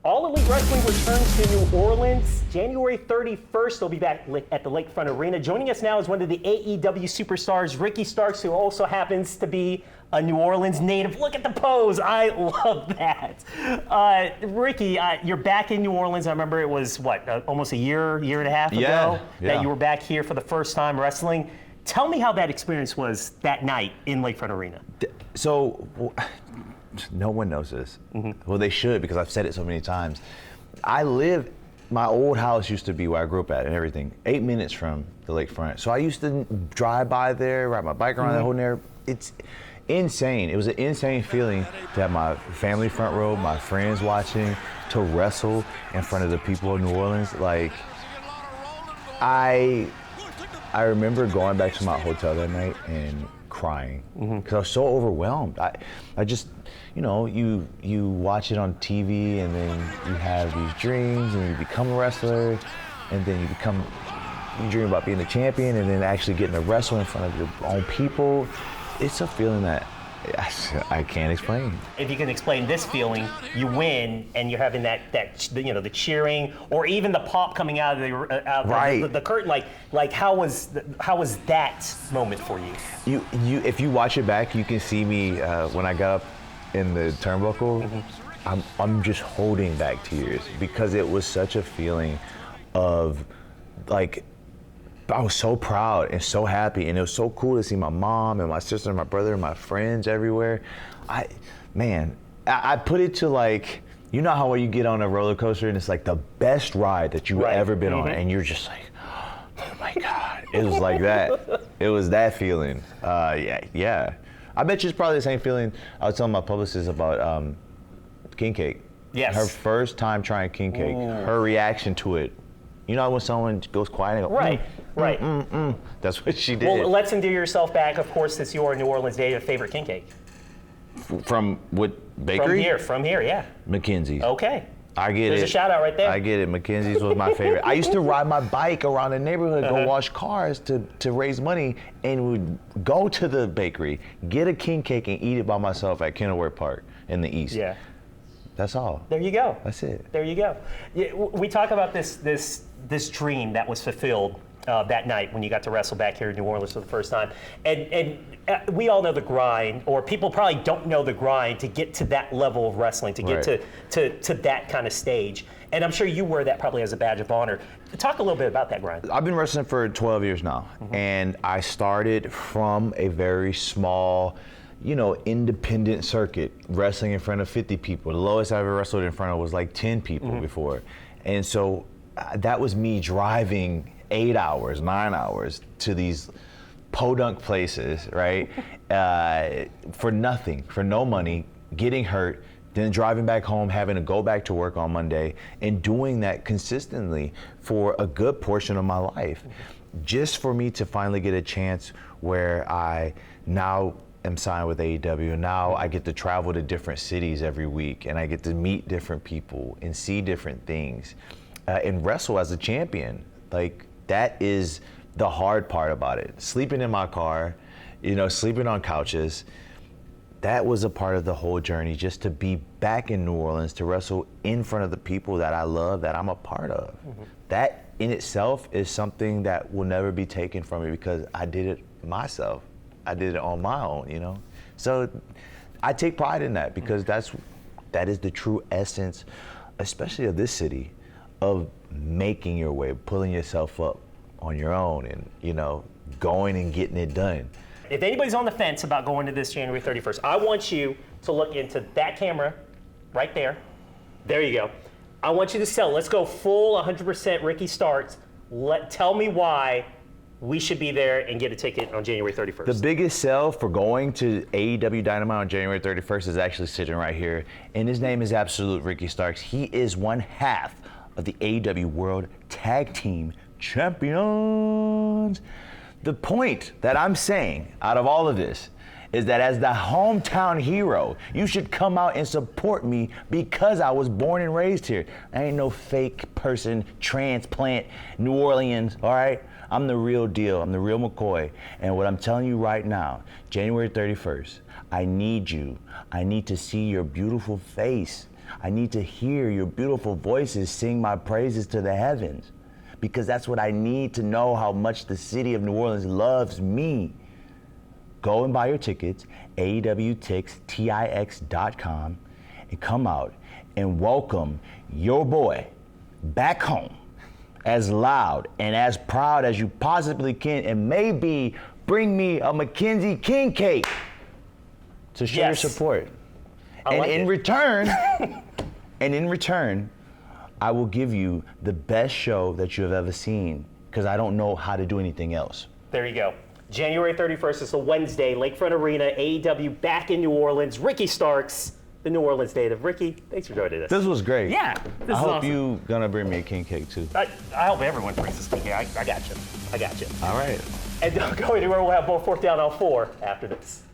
All Elite Wrestling returns to New Orleans January 31st. They'll be back at the Lakefront Arena. Joining us now is one of the AEW superstars, Ricky Starks, who also happens to be a New Orleans native. Look at the pose. I love that. Ricky, you're back in New Orleans. I remember it was, almost a year and a half ago that you were back here for the first time wrestling. Tell me how that experience was that night in Lakefront Arena. So, no one knows this. Mm-hmm. Well, they should, because I've said it so many times. My old house used to be where I grew up at and everything, 8 minutes from the lakefront. So I used to drive by there, ride my bike around that whole area. It's insane. It was an insane feeling to have my family front row, my friends watching, to wrestle in front of the people of New Orleans. Like, I remember going back to my hotel that night and crying because I was so overwhelmed. I just, you watch it on TV and then you have these dreams and you become a wrestler and then you dream about being a champion and then actually getting to wrestle in front of your own people. It's a feeling that I can't explain. If you can explain this feeling, you win, and you're having the cheering, or even the pop coming out of the curtain. Like how was that moment for you? If you watch it back, you can see me when I got up in the turnbuckle. I'm just holding back tears because it was such a feeling of like. I was so proud and so happy, and it was so cool to see my mom and my sister and my brother and my friends everywhere. I put it to like, you know how you get on a roller coaster and it's like the best ride that you've ever been on, and you're just like, oh my God. It was like that. It was that feeling. Yeah. I bet you it's probably the same feeling I was telling my publicist about king cake. Yes. Her first time trying king cake, her reaction to it. You know when someone goes quiet and go, right. That's what she did. Well, let's endear yourself back. Of course, since you are a New Orleans native, favorite king cake? From what bakery? From here, yeah. Mackenzie's. Okay. I get There's it. a shout out right there. I get it. Mackenzie's was my favorite. I used to ride my bike around the neighborhood, go wash cars to raise money, and would go to the bakery, get a king cake, and eat it by myself at Kenilworth Park in the East. Yeah. That's all. There you go. That's it. There you go. Yeah, we talk about this dream that was fulfilled that night when you got to wrestle back here in New Orleans for the first time. And we all know the grind, or people probably don't know the grind to get to that level of wrestling, to get to that kind of stage. And I'm sure you wear that probably as a badge of honor. Talk a little bit about that grind. I've been wrestling for 12 years now, and I started from a very small, independent circuit, wrestling in front of 50 people. The lowest I ever wrestled in front of was like 10 people before. And so that was me driving 8 hours, 9 hours to these podunk places, right? For nothing, for no money, getting hurt, then driving back home, having to go back to work on Monday, and doing that consistently for a good portion of my life. Just for me to finally get a chance where I now am signed with AEW, and now I get to travel to different cities every week, and I get to meet different people and see different things and wrestle as a champion. Like, that is the hard part about it. Sleeping in my car, sleeping on couches, that was a part of the whole journey, just to be back in New Orleans, to wrestle in front of the people that I love, that I'm a part of. That in itself is something that will never be taken from me because I did it myself. I did it on my own, So I take pride in that because that is the true essence, especially of this city, of making your way, pulling yourself up on your own and, going and getting it done. If anybody's on the fence about going to this January 31st, I want you to look into that camera right there. There you go. I want you to sell. Let's go full 100% Ricky Starks. Tell me why we should be there and get a ticket on January 31st. The biggest sell for going to AEW Dynamite on January 31st is actually sitting right here, and his name is Absolute Ricky Starks. He is one half of the AEW World Tag Team Champions. The point that I'm saying out of all of this is that as the hometown hero, you should come out and support me because I was born and raised here. I ain't no fake person, transplant, New Orleans, all right? I'm the real deal. I'm the real McCoy. And what I'm telling you right now, January 31st, I need you. I need to see your beautiful face. I need to hear your beautiful voices sing my praises to the heavens, because that's what I need to know how much the city of New Orleans loves me. Go and buy your tickets, AEWTix.com, and come out and welcome your boy back home as loud and as proud as you possibly can, and maybe bring me a Mackenzie King cake to show your support. And in return, I will give you the best show that you have ever seen, because I don't know how to do anything else. There you go. January 31st is a Wednesday, Lakefront Arena, AEW back in New Orleans. Ricky Starks, the New Orleans native. Ricky, thanks for joining us. This was great. Yeah, this I is hope awesome. you gonna bring me a king cake too. I hope everyone brings this king cake. I got you. All right. And don't go anywhere. We'll have more Fourth Down on 4 after this.